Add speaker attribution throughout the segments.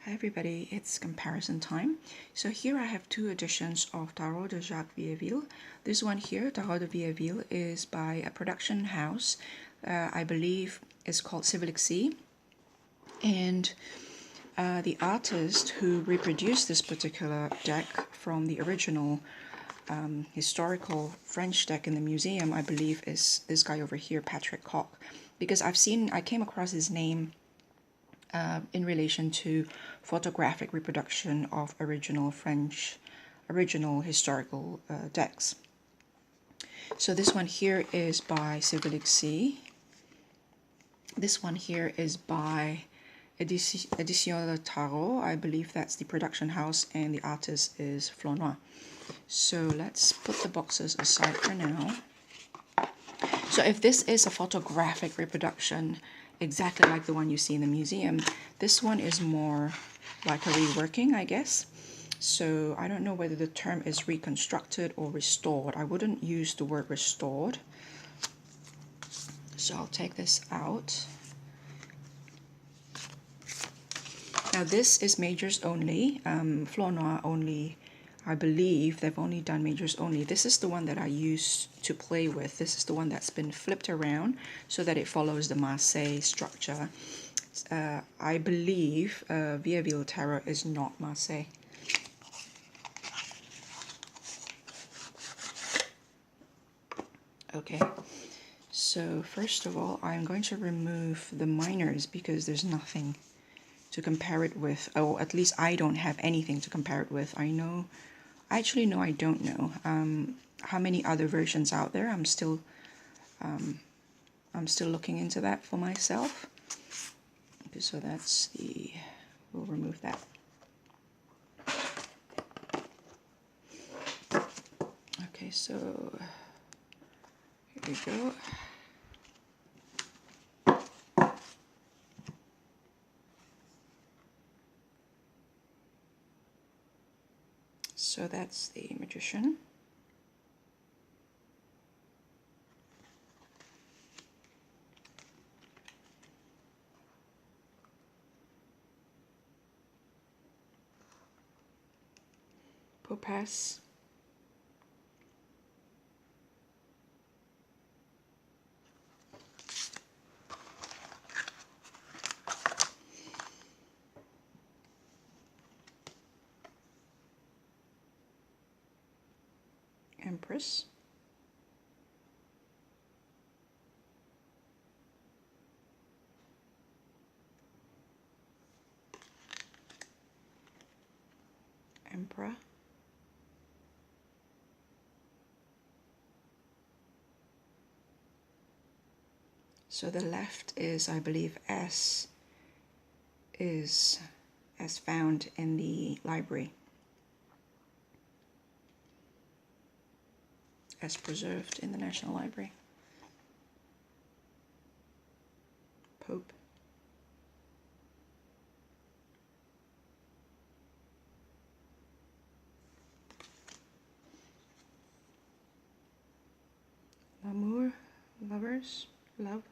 Speaker 1: Hi everybody, it's comparison time. So here I have two editions of Tarot de Jacques Vieville. This one here, Tarot de Vieville, is by a production house. I believe it's called SIVILIXI. And the artist who reproduced this particular deck from the original historical French deck in the museum, I believe, is this guy over here, Patrick Coq. Because I came across his name in relation to photographic reproduction of original historical decks. So this one here is by SIVILIXI. This one here is by Éditions Tarot. I believe that's the production house, and the artist is Flornoy. So let's put the boxes aside for now. So if this is a photographic reproduction, exactly like the one you see in the museum, this one is more like a reworking, I guess. So I don't know whether the term is reconstructed or restored. I wouldn't use the word restored. So I'll take this out. Now this is majors only. Flornoy only, I believe they've only done majors only. This is the one that I use to play with. This is the one that's been flipped around so that it follows the Marseille structure. I believe Vieville Tarot is not Marseille. Okay, so first of all, I'm going to remove the minors because there's nothing to compare it with. Oh, at least I don't have anything to compare it with. I don't know how many other versions out there. I'm still looking into that for myself. Okay, so we'll remove that. Okay, so here we go. So that's the Magician. Popaz. Empress. Emperor. So the left is, I believe, as found in the library, as preserved in the National Library. Pope. L'amour, lovers, love.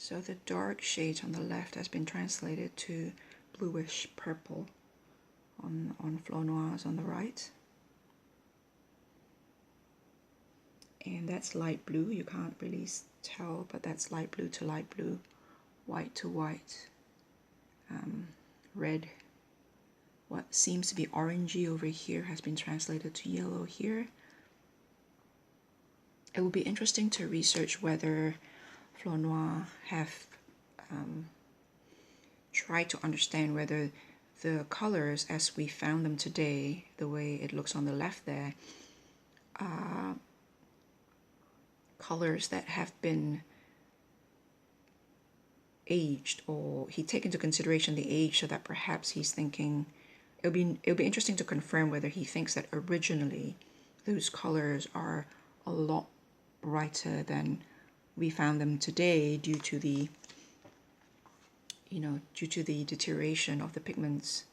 Speaker 1: So the dark shade on the left has been translated to bluish purple on Flornoy's on the right. And that's light blue, you can't really tell, but that's light blue to light blue, white to white, red. What seems to be orangey over here has been translated to yellow here. It will be interesting to research whether Flornoy have tried to understand whether the colors as we found them today, the way it looks on the left there, are colors that have been aged, or he take into consideration the age, so that perhaps he's thinking it'll be interesting to confirm whether he thinks that originally those colors are a lot brighter than we found them today due to the due to the deterioration of the pigments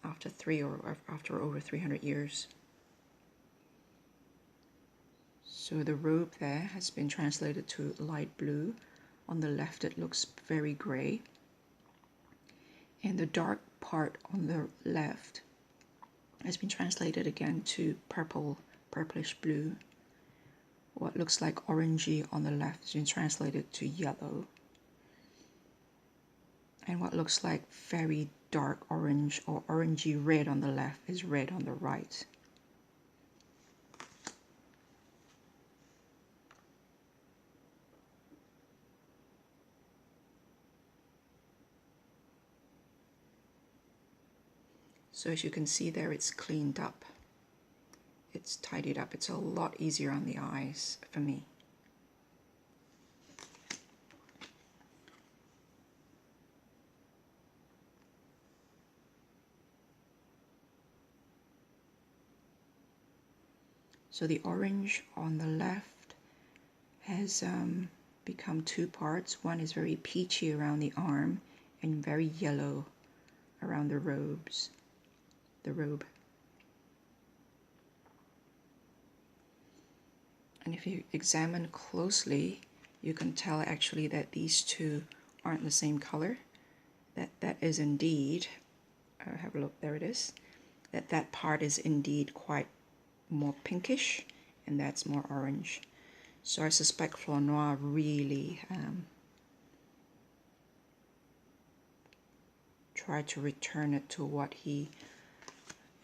Speaker 1: after over 300 years. So the robe there has been translated to light blue. On the left it looks very gray. And the dark part on the left has been translated again to purplish blue. What looks like orangey on the left has been translated to yellow. And what looks like very dark orange or orangey red on the left is red on the right. So as you can see there, it's cleaned up. It's tidied up. It's a lot easier on the eyes for me. So the orange on the left has become two parts. One is very peachy around the arm and very yellow around the robe. And if you examine closely, you can tell actually that these two aren't the same color. That is indeed, have a look, there it is. That part is indeed quite more pinkish, and that's more orange. So I suspect Flornoy really tried to return it to what he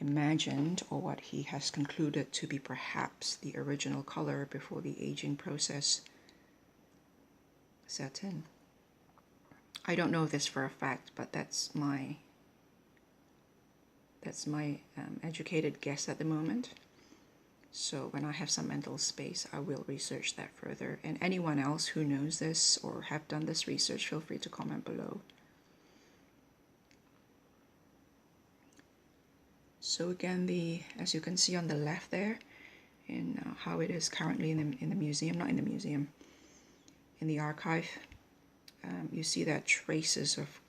Speaker 1: imagined or what he has concluded to be perhaps the original color before the aging process set in. I don't know this for a fact, but that's my educated guess at the moment. So when I have some mental space, I will research that further. And anyone else who knows this or have done this research, feel free to comment below. So again, as you can see on the left there, in how it is currently in the museum, not in the museum, in the archive, you see that traces of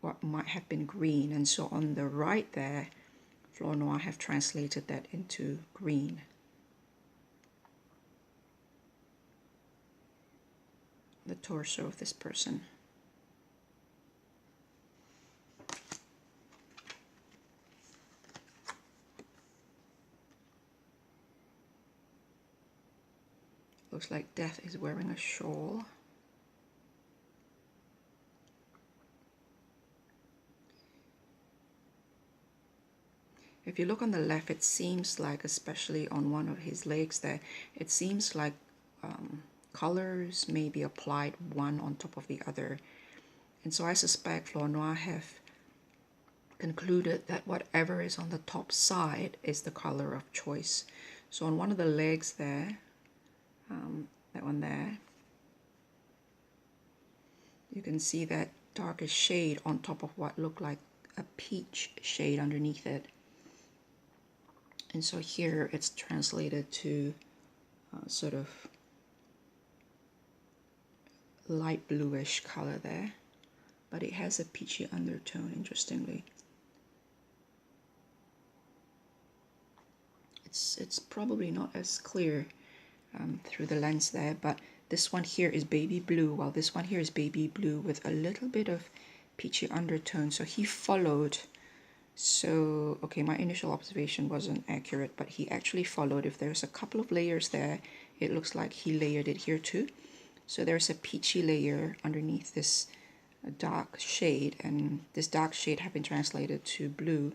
Speaker 1: what might have been green. And so on the right there, Flornoy have translated that into green. The torso of this person. Looks like Death is wearing a shawl. If you look on the left, it seems like, especially on one of his legs there, it seems like colors may be applied one on top of the other. And so I suspect Flornoy have concluded that whatever is on the top side is the color of choice. So on one of the legs there, that one there, you can see that darkest shade on top of what looked like a peach shade underneath it. And so here it's translated to sort of light bluish color there, but it has a peachy undertone, interestingly. It's probably not as clear through the lens there, but this one here is baby blue, while this one here is baby blue with a little bit of peachy undertone. So he followed. So, okay, my initial observation wasn't accurate, but he actually followed. If there's a couple of layers there, it looks like he layered it here too. So there's a peachy layer underneath this dark shade, and this dark shade have been translated to blue,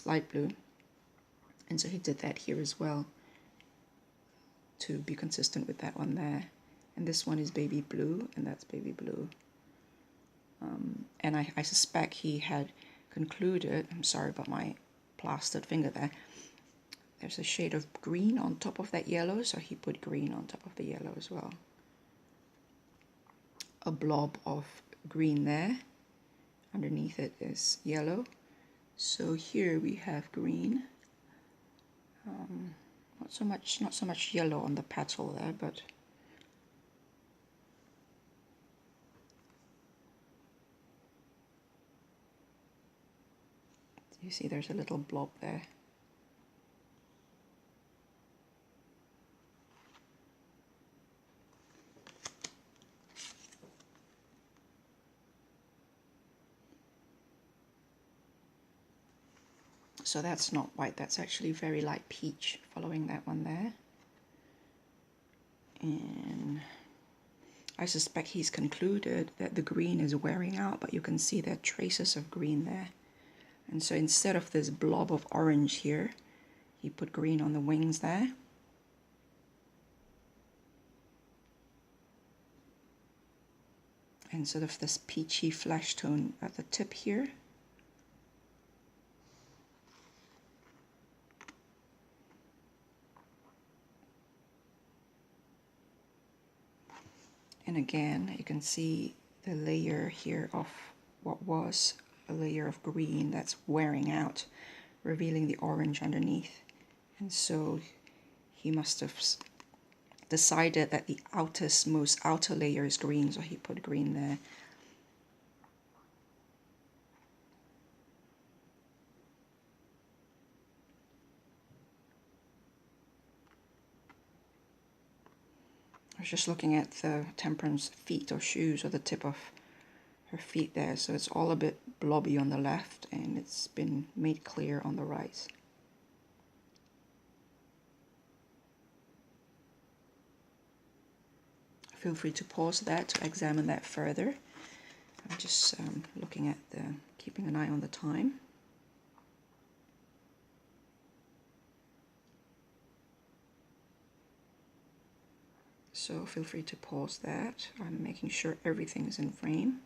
Speaker 1: light blue. And so he did that here as well to be consistent with that one there. And this one is baby blue, and that's baby blue. And I suspect he had concluded, I'm sorry about my plastered finger there, there's a shade of green on top of that yellow, so he put green on top of the yellow as well. A blob of green there. Underneath it is yellow. So here we have green. Not so much yellow on the petal there, but you see there's a little blob there. So that's not white, that's actually very light peach, following that one there. And I suspect he's concluded that the green is wearing out, but you can see there are traces of green there. And so instead of this blob of orange here, he put green on the wings there. And sort of this peachy flesh tone at the tip here. And again, you can see the layer here of what was a layer of green that's wearing out, revealing the orange underneath. And so he must have decided that the most outer layer is green, so he put green there. I was just looking at the Temperance feet or shoes, or the tip of her feet there, so it's all a bit blobby on the left and it's been made clear on the right. Feel free to pause that to examine that further. I'm just looking at keeping an eye on the time. So feel free to pause that. I'm making sure everything is in frame.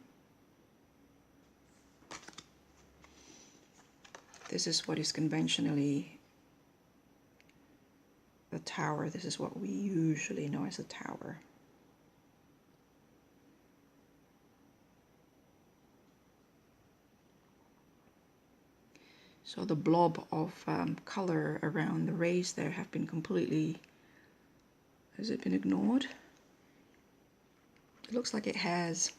Speaker 1: This is what is conventionally the tower. This is what we usually know as a tower. So the blob of color around the rays there have been completely, has it been ignored? It looks like it has.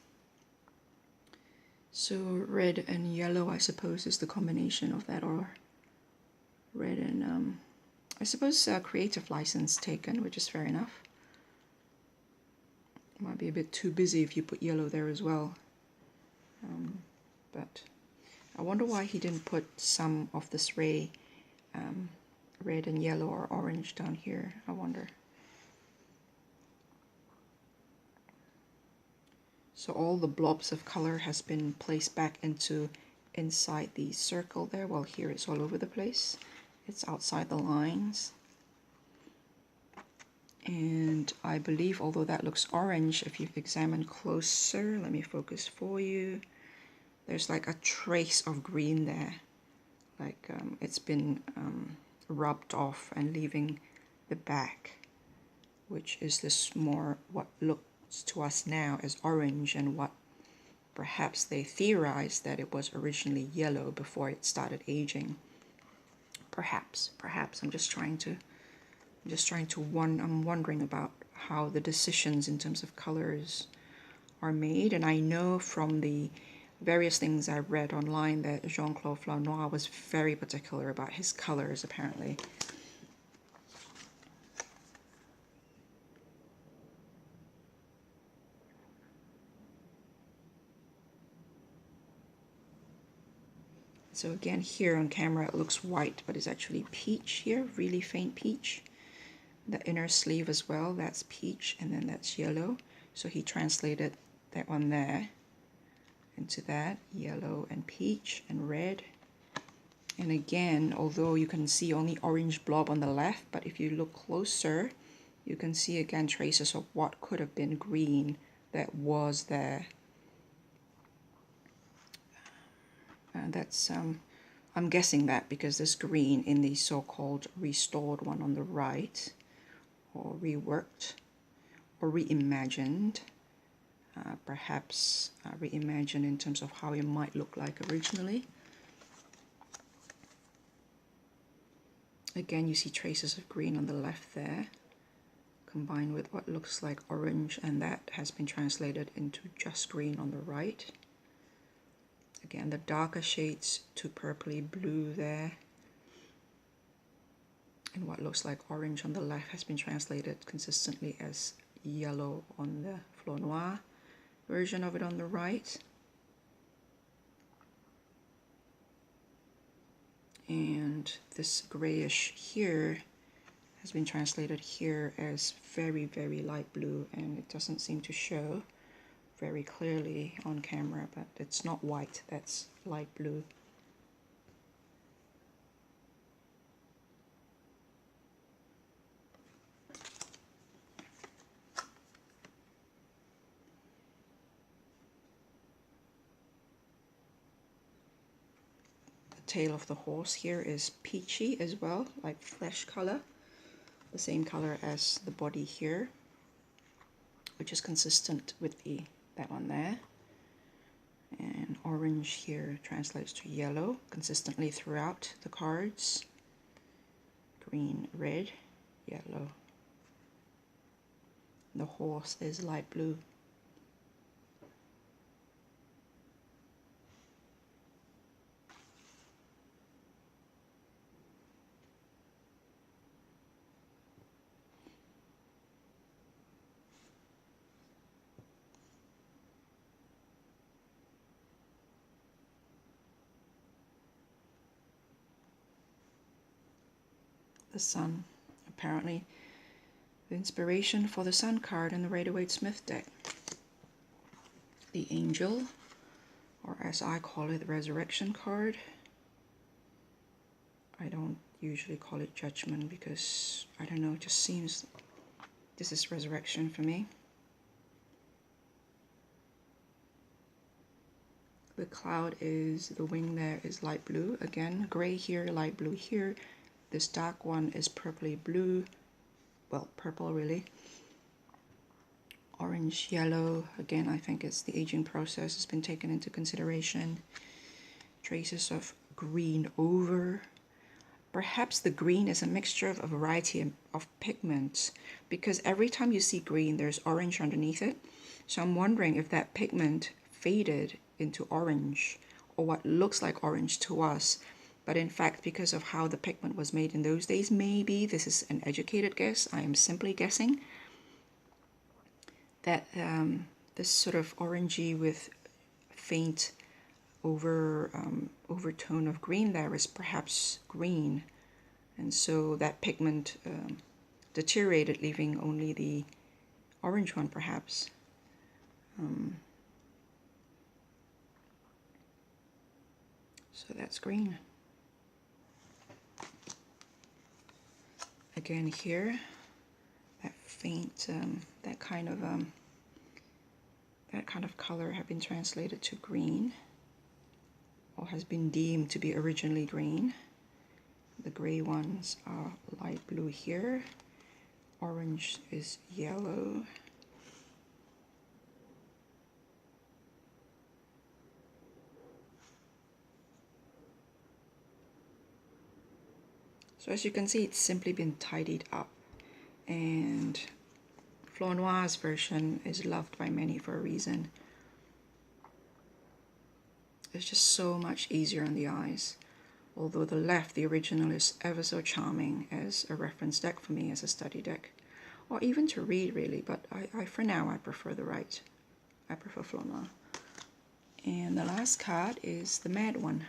Speaker 1: So red and yellow, I suppose, is the combination of that, or red and, I suppose creative license taken, which is fair enough. Might be a bit too busy if you put yellow there as well. But I wonder why he didn't put some of this ray, red and yellow or orange down here, I wonder. So all the blobs of color has been placed back inside the circle there. Well, here it's all over the place. It's outside the lines. And I believe, although that looks orange, if you examine closer, let me focus for you, there's like a trace of green there. Like it's been rubbed off and leaving the back, which is this more what looks to us now as orange, and what perhaps they theorized that it was originally yellow before it started aging. Perhaps I'm wondering about how the decisions in terms of colors are made. And I know from the various things I read online that Jean-Claude Flornoy was very particular about his colors, apparently. So again, here on camera it looks white, but it's actually peach here, really faint peach. The inner sleeve as well, that's peach, and then that's yellow. So he translated that one there into that, yellow and peach and red. And again, although you can see only orange blob on the left, but if you look closer, you can see again traces of what could have been green that was there. That's I'm guessing that because this green in the so-called restored one on the right, or reworked or reimagined, perhaps reimagine in terms of how it might look like originally. Again, you see traces of green on the left there, combined with what looks like orange, and that has been translated into just green on the right. Again, the darker shades to purpley blue there, and what looks like orange on the left has been translated consistently as yellow on the Flornoy version of it on the right. And this grayish here has been translated here as very, very light blue, and it doesn't seem to show very clearly on camera, but it's not white, that's light blue. The tail of the horse here is peachy as well, like flesh color, the same color as the body here, which is consistent with that one there. And orange here translates to yellow consistently throughout the cards. Green, red, yellow. The horse is light blue. The sun, apparently the inspiration for the sun card in the Rider-Waite-Smith deck. The angel, or as I call it, the resurrection card. I don't usually call it judgment because, I don't know, it just seems this is resurrection for me. The cloud is, the wing there is light blue, again, gray here, light blue here. This dark one is purpley blue, well, purple really. Orange, yellow, again, I think it's the aging process has been taken into consideration. Traces of green over. Perhaps the green is a mixture of a variety of pigments, because every time you see green, there's orange underneath it. So I'm wondering if that pigment faded into orange, or what looks like orange to us. But in fact, because of how the pigment was made in those days, maybe, this is an educated guess, I am simply guessing, that this sort of orangey with faint overtone of green there is perhaps green. And so that pigment deteriorated, leaving only the orange one perhaps. So that's green. Again here, that faint, that kind of color have been translated to green, or has been deemed to be originally green. The gray ones are light blue here. Orange is yellow. So as you can see, it's simply been tidied up, and Flornoy's version is loved by many for a reason. It's just so much easier on the eyes. Although the left, the original, is ever so charming as a reference deck for me, as a study deck, or even to read really, but for now I prefer the right. I prefer Flornoy. And the last card is the Mad One.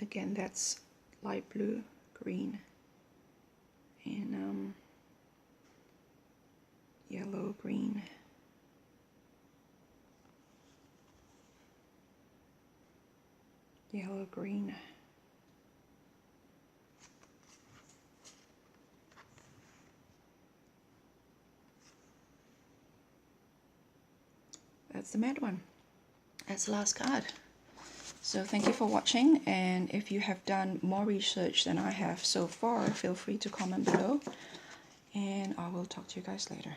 Speaker 1: Again, that's light blue, green, and yellow. yellow green. Yellow green. That's the mad one. That's the last card. So thank you for watching, and if you have done more research than I have so far, feel free to comment below, and I will talk to you guys later.